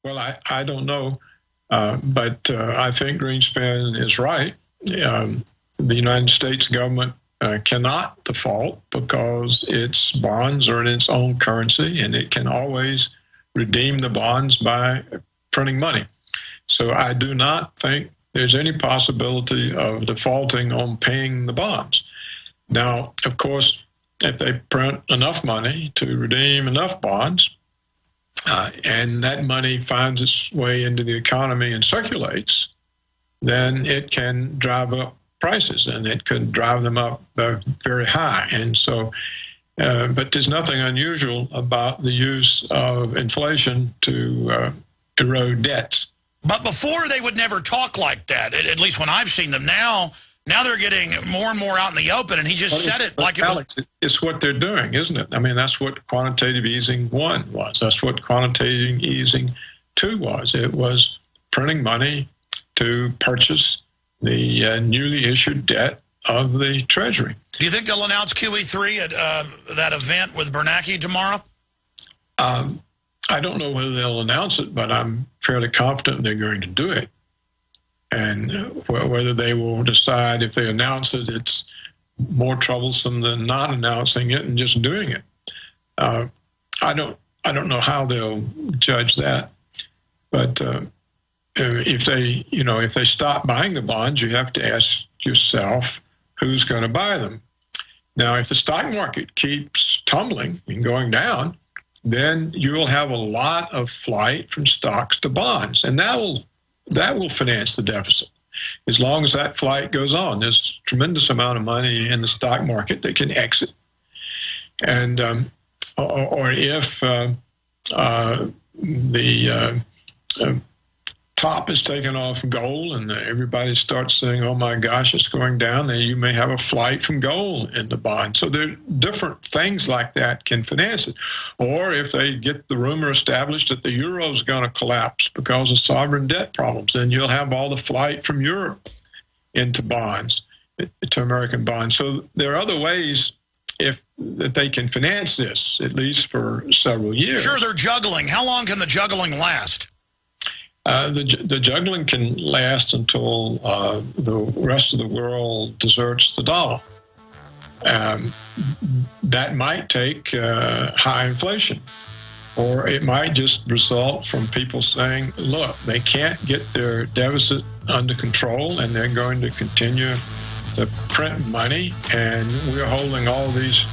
Well, I don't know, but I think Greenspan is right. The United States government cannot default because its bonds are in its own currency, and it can always redeem the bonds by printing money. So I do not think there's any possibility of defaulting on paying the bonds. Now, of course, if they print enough money to redeem enough bonds, and that money finds its way into the economy and circulates, then it can drive up prices, and it could drive them up very high. And so, but there's nothing unusual about the use of inflation to erode debts. But before, they would never talk like that, at least when I've seen them. Now they're getting more and more out in the open, and he just said it like it was... Alex, it's what they're doing, isn't it? I mean, that's what quantitative easing 1 was. That's what quantitative easing 2 was. It was printing money to purchase the newly issued debt of the Treasury. Do you think they'll announce QE3 at that event with Bernanke tomorrow? I don't know whether they'll announce it, but I'm fairly confident they're going to do it. And whether they will decide, if they announce it, it's more troublesome than not announcing it and just doing it. I don't know how they'll judge that. But if they stop buying the bonds, you have to ask yourself who's going to buy them. Now, if the stock market keeps tumbling and going down, then you will have a lot of flight from stocks to bonds, and that will finance the deficit. As long as that flight goes on, there's a tremendous amount of money in the stock market that can exit. And or if the top is taken off gold and everybody starts saying, oh my gosh, it's going down, then you may have a flight from gold in the bond. So there are different things like that can finance it. Or if they get the rumor established that the euro is going to collapse because of sovereign debt problems, then you'll have all the flight from Europe into bonds, to American bonds. So there are other ways that they can finance this, at least for several years. Sure, they're juggling. How long can the juggling last? The juggling can last until the rest of the world deserts the dollar. That might take high inflation, or it might just result from people saying, look, they can't get their deficit under control, and they're going to continue to print money, and we're holding all these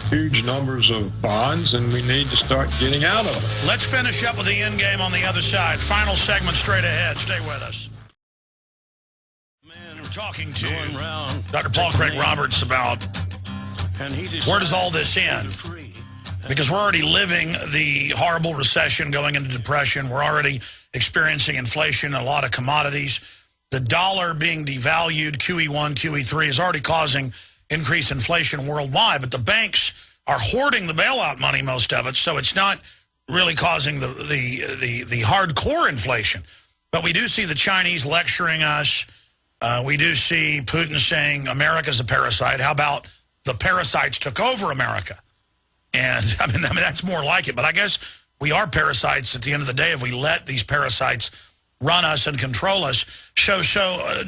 huge numbers of bonds, and we need to start getting out of it. Let's finish up with the end game on the other side. Final segment straight ahead. Stay with us. We're talking to Dr. Paul Craig Roberts about where does all this end? Because we're already living the horrible recession, going into depression. We're already experiencing inflation in a lot of commodities. The dollar being devalued, QE1, QE3, is already causing increased inflation worldwide, but the banks are hoarding the bailout money, most of it, so it's not really causing the hardcore inflation. But we do see the Chinese lecturing us. We do see Putin saying America's a parasite. How about the parasites took over America? And I mean that's more like it. But I guess we are parasites at the end of the day if we let these parasites run us and control us. So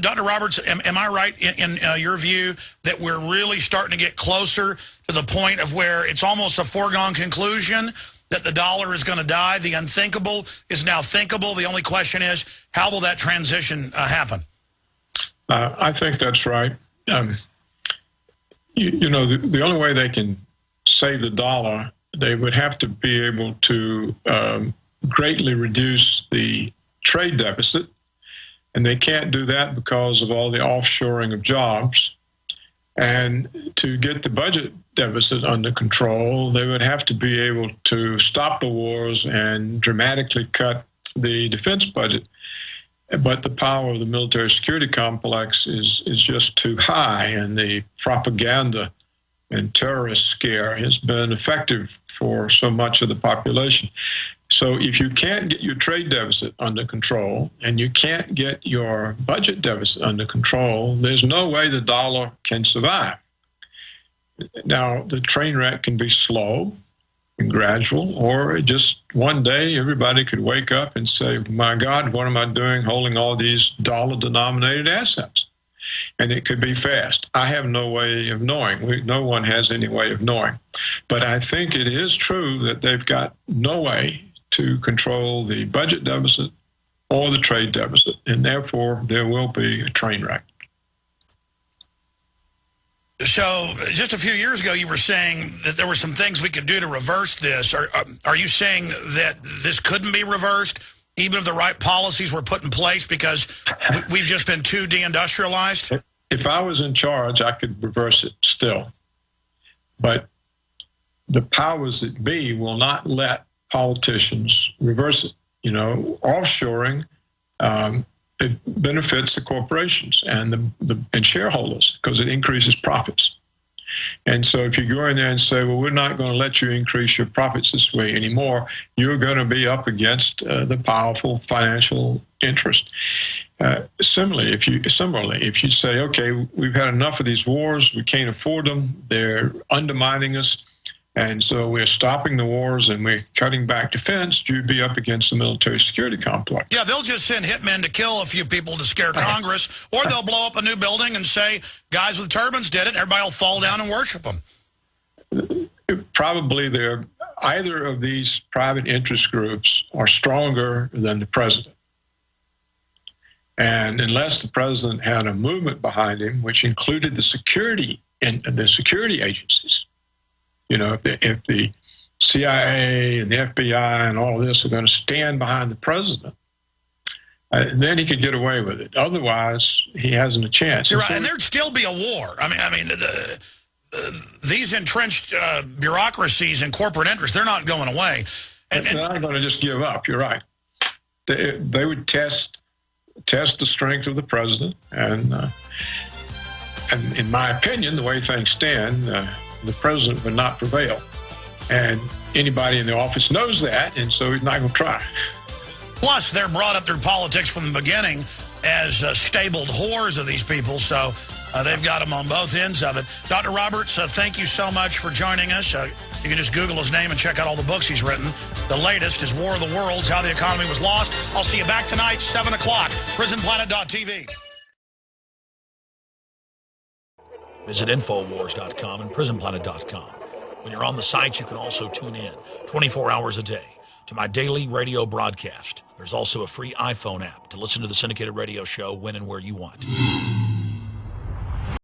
Dr. Roberts, am I right in your view that we're really starting to get closer to the point of where it's almost a foregone conclusion that the dollar is going to die? The unthinkable is now thinkable. The only question is, how will that transition happen? I think that's right. You know, the only way they can save the dollar, they would have to be able to greatly reduce the trade deficit, and they can't do that because of all the offshoring of jobs. And to get the budget deficit under control, they would have to be able to stop the wars and dramatically cut the defense budget. But the power of the military security complex is just too high, and the propaganda and terrorist scare has been effective for so much of the population. So if you can't get your trade deficit under control and you can't get your budget deficit under control, there's no way the dollar can survive. Now, the train wreck can be slow, gradual, or just one day everybody could wake up and say, my God, what am I doing holding all these dollar-denominated assets? And it could be fast. I have no way of knowing. No one has any way of knowing. But I think it is true that they've got no way to control the budget deficit or the trade deficit, and therefore there will be a train wreck. So just a few years ago, you were saying that there were some things we could do to reverse this. Are you saying that this couldn't be reversed, even if the right policies were put in place, because we've just been too deindustrialized? If I was in charge, I could reverse it still. But the powers that be will not let politicians reverse it. You know, offshoring, it benefits the corporations and and shareholders because it increases profits. And so if you go in there and say, well, we're not going to let you increase your profits this way anymore, you're going to be up against the powerful financial interest. Similarly, if you say, okay, we've had enough of these wars, we can't afford them, they're undermining us, and so we're stopping the wars and we're cutting back defense, you'd be up against the military security complex. Yeah, they'll just send hitmen to kill a few people to scare Congress, or they'll blow up a new building and say, guys with turbans did it, and everybody will fall down and worship them. Probably either of these private interest groups are stronger than the president. And unless the president had a movement behind him, which included the security agencies, you know, if the CIA and the FBI and all of this are going to stand behind the president, then he could get away with it. Otherwise, he hasn't a chance. You're right, and there'd still be a war. I mean, these entrenched bureaucracies and corporate interests, they're not going away. And they're not going to just give up. You're right. They would test the strength of the president, and in my opinion, the way things stand, the president would not prevail. And anybody in the office knows that, and so he's not going to try. Plus, they're brought up through politics from the beginning as stabled whores of these people, so they've got them on both ends of it. Dr. Roberts, thank you so much for joining us. You can just Google his name and check out all the books he's written. The latest is War of the Worlds, How the Economy Was Lost. I'll see you back tonight, 7 o'clock, prisonplanet.tv. Visit Infowars.com and PrisonPlanet.com. When you're on the site, you can also tune in 24 hours a day to my daily radio broadcast. There's also a free iPhone app to listen to the syndicated radio show when and where you want.